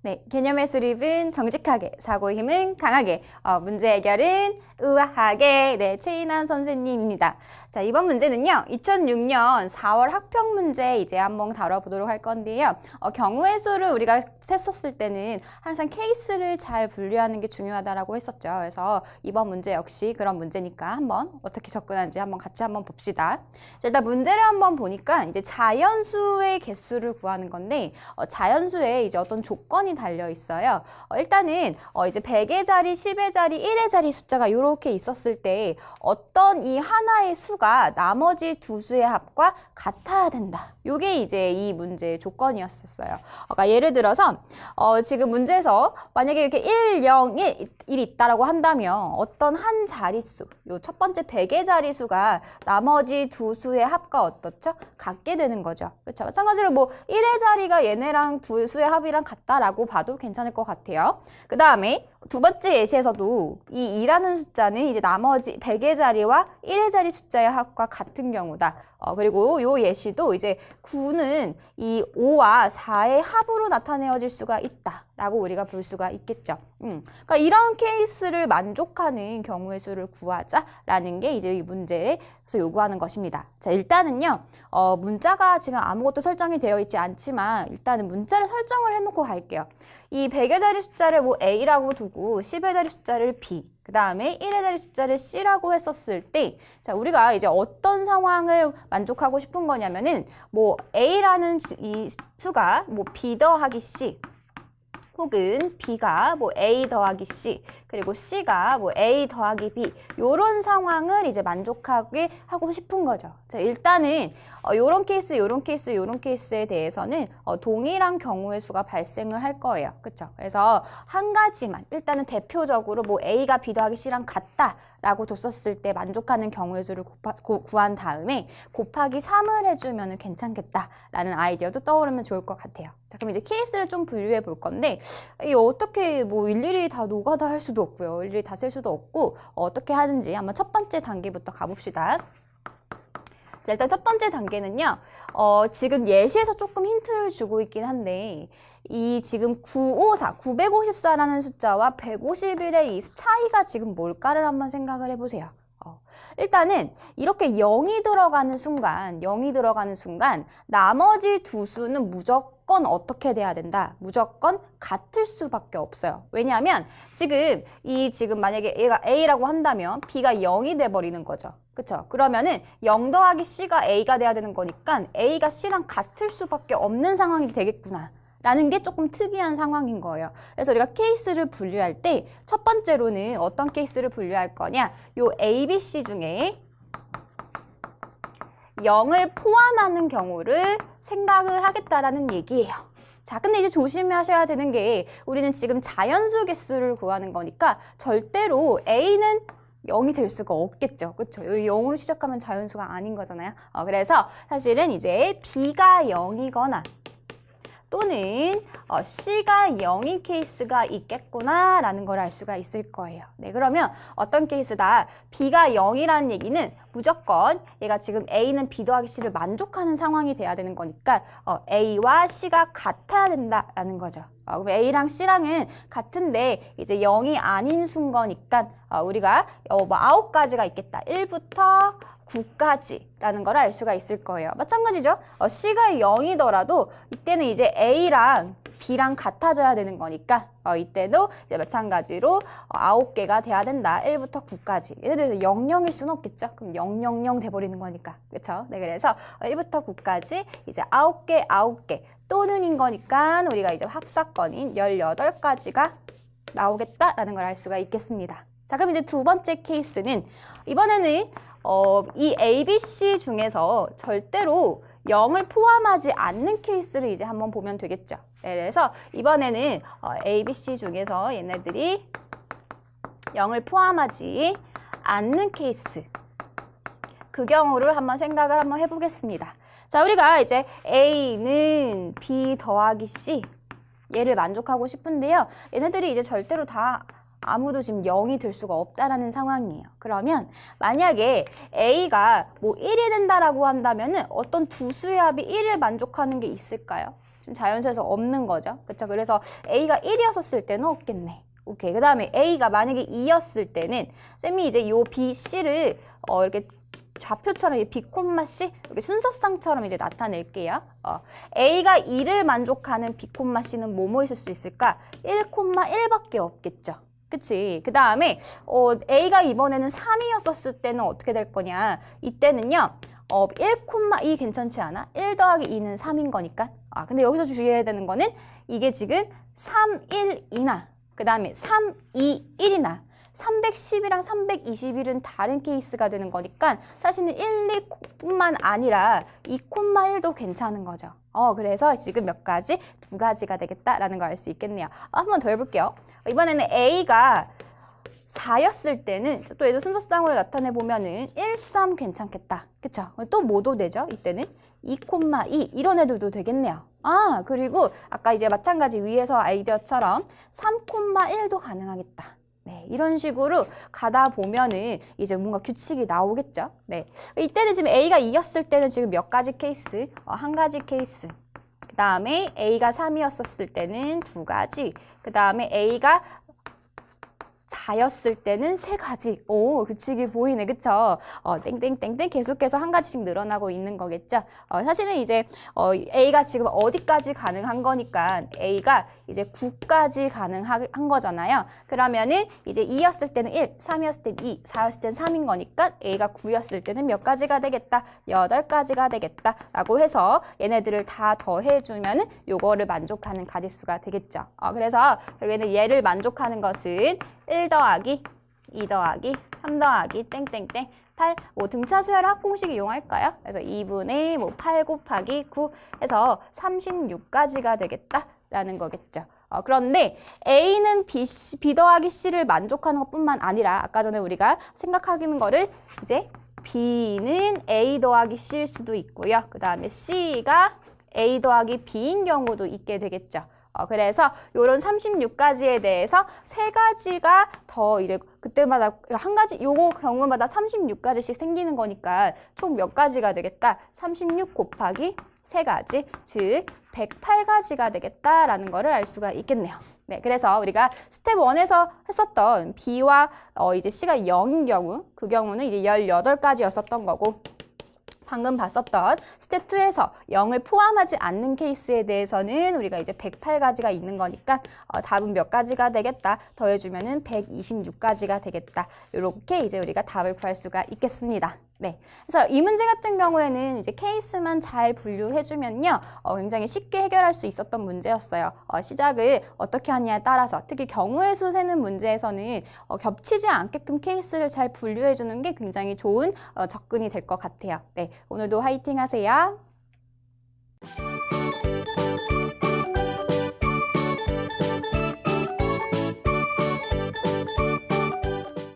네, 개념의 수립은 정직하게, 사고의 힘은 강하게, 문제 해결은 우아하게. 네, 최인환 선생님입니다. 자, 이번 문제는요, 2006년 4월 학평 문제 이제 한번 다뤄보도록 할 건데요. 경우의 수를 우리가 했었을 때는 항상 케이스를 잘 분류하는 게 중요하다라고 했었죠. 그래서 이번 문제 역시 그런 문제니까 한번 어떻게 접근하는지 한번 같이 한번 봅시다. 자, 일단 문제를 한번 보니까 이제 자연수의 개수를 구하는 건데, 자연수에 이제 어떤 조건이 달려 있어요. 일단은 이제 100의 자리, 10의 자리, 1의 자리 숫자가 이렇게 있었을 때 어떤 이 하나의 수가 나머지 두 수의 합과 같아야 된다. 요게 이제 이 문제의 조건이었었어요. 그러니까 예를 들어서 지금 문제에서 만약에 이렇게 1, 0, 1 있다라고 한다면 어떤 한 자릿수, 요 첫 번째 100의 자릿수가 나머지 두 수의 합과 어떻죠? 같게 되는 거죠. 그렇죠? 마찬가지로 뭐 1의 자리가 얘네랑 두 수의 합이랑 같다라고 봐도 괜찮을 것 같아요. 그 다음에 두 번째 예시에서도 이 2라는 숫자는 이제 나머지 100의 자리와 1의 자리 숫자의 합과 같은 경우다. 그리고 요 예시도 이제 9는 이 5와 4의 합으로 나타내어질 수가 있다라고 우리가 볼 수가 있겠죠. 그러니까 이런 케이스를 만족하는 경우의 수를 구하자라는 게 이제 이 문제에서 요구하는 것입니다. 자, 일단은요, 문자가 지금 아무것도 설정이 되어 있지 않지만 일단은 문자를 설정을 해놓고 갈게요. 이 100의 자리 숫자를 뭐 A라고 두고 10의 자리 숫자를 B, 그 다음에 1의 자리 숫자를 C라고 했었을 때, 자, 우리가 이제 어떤 상황을 만족하고 싶은 거냐면은, 뭐, A라는 이 수가 뭐 B 더하기 C, 혹은 B가 뭐 A 더하기 C, 그리고 C가 뭐 A 더하기 B, 요런 상황을 이제 만족하게 하고 싶은 거죠. 자, 일단은 요런 케이스에 대해서는 동일한 경우의 수가 발생을 할 거예요. 그쵸? 그래서 한 가지만, 일단은 대표적으로 뭐 A가 B 더하기 C랑 같다라고 뒀었을 때 만족하는 경우의 수를 구한 다음에 곱하기 3을 해주면 괜찮겠다라는 아이디어도 떠오르면 좋을 것 같아요. 자, 그럼 이제 케이스를 좀 분류해 볼 건데, 이 어떻게 뭐 일일이 다 노가다 할 수도 없고요. 일일이 다 쓸 수도 없고, 어떻게 하는지 한번 첫 번째 단계부터 가봅시다. 자, 일단 첫 번째 단계는요, 지금 예시에서 조금 힌트를 주고 있긴 한데, 이 지금 954라는 숫자와 151의 이 차이가 지금 뭘까를 한번 생각을 해보세요. 일단은 이렇게 0이 들어가는 순간 나머지 두 수는 무조건 어떻게 돼야 된다? 무조건 같을 수밖에 없어요. 왜냐하면 지금 만약에 얘가 A라고 한다면 B가 0이 돼버리는 거죠. 그쵸? 그러면은 0 더하기 C가 A가 돼야 되는 거니까 A가 C랑 같을 수밖에 없는 상황이 되겠구나 라는 게 조금 특이한 상황인 거예요. 그래서 우리가 케이스를 분류할 때 첫 번째로는 어떤 케이스를 분류할 거냐? 요 A, B, C 중에 0을 포함하는 경우를 생각을 하겠다라는 얘기예요. 자, 근데 이제 조심하셔야 되는 게 우리는 지금 자연수 개수를 구하는 거니까 절대로 A는 0이 될 수가 없겠죠. 그쵸? 0으로 시작하면 자연수가 아닌 거잖아요. 그래서 사실은 이제 B가 0이거나 또는 C가 0인 케이스가 있겠구나 라는 걸 알 수가 있을 거예요. 네, 그러면 어떤 케이스다? B가 0이라는 얘기는 무조건 얘가 지금 A는 B 더하기 C를 만족하는 상황이 돼야 되는 거니까 A와 C가 같아야 된다라는 거죠. 그럼 A랑 C랑은 같은데 이제 0이 아닌 순거니까 우리가 뭐 9가지가 있겠다. 1부터 9까지라는 걸 알 수가 있을 거예요. 마찬가지죠. C가 0이더라도 이때는 이제 A랑 B랑 같아져야 되는 거니까 이때도 이제 마찬가지로 9개가 돼야 된다. 1부터 9까지. 예를 들어서 00일 수는 없겠죠. 그럼 000 돼버리는 거니까. 그렇죠? 네, 그래서 1부터 9까지 이제 9개 또는인 거니까 우리가 이제 합사건인 18가지가 나오겠다라는 걸 알 수가 있겠습니다. 자, 그럼 이제 두 번째 케이스는 이번에는 이 A, B, C 중에서 절대로 0을 포함하지 않는 케이스를 이제 한번 보면 되겠죠. 네, 그래서 이번에는 A, B, C 중에서 얘네들이 0을 포함하지 않는 케이스, 그 경우를 한번 생각을 한번 해보겠습니다. 자, 우리가 이제 A는 B 더하기 C 얘를 만족하고 싶은데요. 얘네들이 이제 절대로 다 아무도 지금 0이 될 수가 없다라는 상황이에요. 그러면 만약에 A가 뭐 1이 된다라고 한다면은 어떤 두 수의 합이 1을 만족하는 게 있을까요? 지금 자연수에서 없는 거죠. 그쵸? 그래서 A가 1이었을 때는 없겠네. 오케이. 그 다음에 A가 만약에 2였을 때는 쌤이 이제 요 B, C를 이렇게 좌표처럼 B, C 이렇게 순서상처럼 이제 나타낼게요. A가 2를 만족하는 B, C는 뭐뭐 있을 수 있을까? 1,1밖에 없겠죠. 그치? 그 다음에 A가 이번에는 3이었을 때는 어떻게 될 거냐? 이때는요. 1,2 괜찮지 않아? 1 더하기 2는 3인 거니까. 근데 여기서 주의해야 되는 거는 이게 지금 3, 1, 2나 그 다음에 3, 2, 1이나 310이랑 321은 다른 케이스가 되는 거니까 사실은 1, 2뿐만 아니라 2,1도 괜찮은 거죠. 그래서 지금 몇 가지? 2가지가 되겠다라는 걸 알 수 있겠네요. 한 번 더 해볼게요. 이번에는 A가 4였을 때는 또 얘도 순서상으로 나타내 보면은 1, 3 괜찮겠다. 그쵸? 또 뭐도 되죠? 이때는 2,2 이런 애들도 되겠네요. 그리고 아까 이제 마찬가지 위에서 아이디어처럼 3,1도 가능하겠다. 네, 이런 식으로 가다 보면은 이제 뭔가 규칙이 나오겠죠. 네, 이때는 지금 A가 2였을 때는 지금 몇 가지 케이스? 한 가지 케이스. 그 다음에 A가 3이었을 때는 2가지. 그 다음에 A가 4였을 때는 3가지. 오, 규칙이 보이네. 그쵸? 땡땡땡땡 계속해서 한 가지씩 늘어나고 있는 거겠죠? 사실은 이제 A가 지금 어디까지 가능한 거니까 A가 이제 9까지 가능한 거잖아요. 그러면은 이제 2였을 때는 1, 3이었을 때는 2, 4였을 때는 3인 거니까 A가 9였을 때는 몇 가지가 되겠다? 8가지가 되겠다. 라고 해서 얘네들을 다 더해주면은 요거를 만족하는 가지수가 되겠죠. 그래서 결국에는 얘를 만족하는 것은 1 더하기 2 더하기 3 더하기 땡땡땡 8 등차 수열 합공식 이용할까요? 그래서 2분의 8 곱하기 9 해서 36가지가 되겠다라는 거겠죠. 그런데 A는 B 더하기 C를 만족하는 것뿐만 아니라 아까 전에 우리가 생각하는 거를 이제 B는 A 더하기 C일 수도 있고요. 그 다음에 C가 A 더하기 B인 경우도 있게 되겠죠. 그래서 요런 36가지에 대해서 3가지가 더 이제 그때마다 한 가지 요거 경우마다 36가지씩 생기는 거니까 총 몇 가지가 되겠다? 36 곱하기 3가지, 즉 108가지가 되겠다라는 거를 알 수가 있겠네요. 네, 그래서 우리가 스텝 1에서 했었던 B와 이제 C가 0인 경우, 그 경우는 이제 18가지였었던 거고 방금 봤었던 스텝 2에서 0을 포함하지 않는 케이스에 대해서는 우리가 이제 108가지가 있는 거니까 답은 몇 가지가 되겠다. 더해주면은 126가지가 되겠다. 이렇게 이제 우리가 답을 구할 수가 있겠습니다. 네. 그래서 이 문제 같은 경우에는 이제 케이스만 잘 분류해주면요. 굉장히 쉽게 해결할 수 있었던 문제였어요. 시작을 어떻게 하냐에 따라서 특히 경우의 수 세는 문제에서는 겹치지 않게끔 케이스를 잘 분류해주는 게 굉장히 좋은 접근이 될 것 같아요. 네. 오늘도 화이팅 하세요.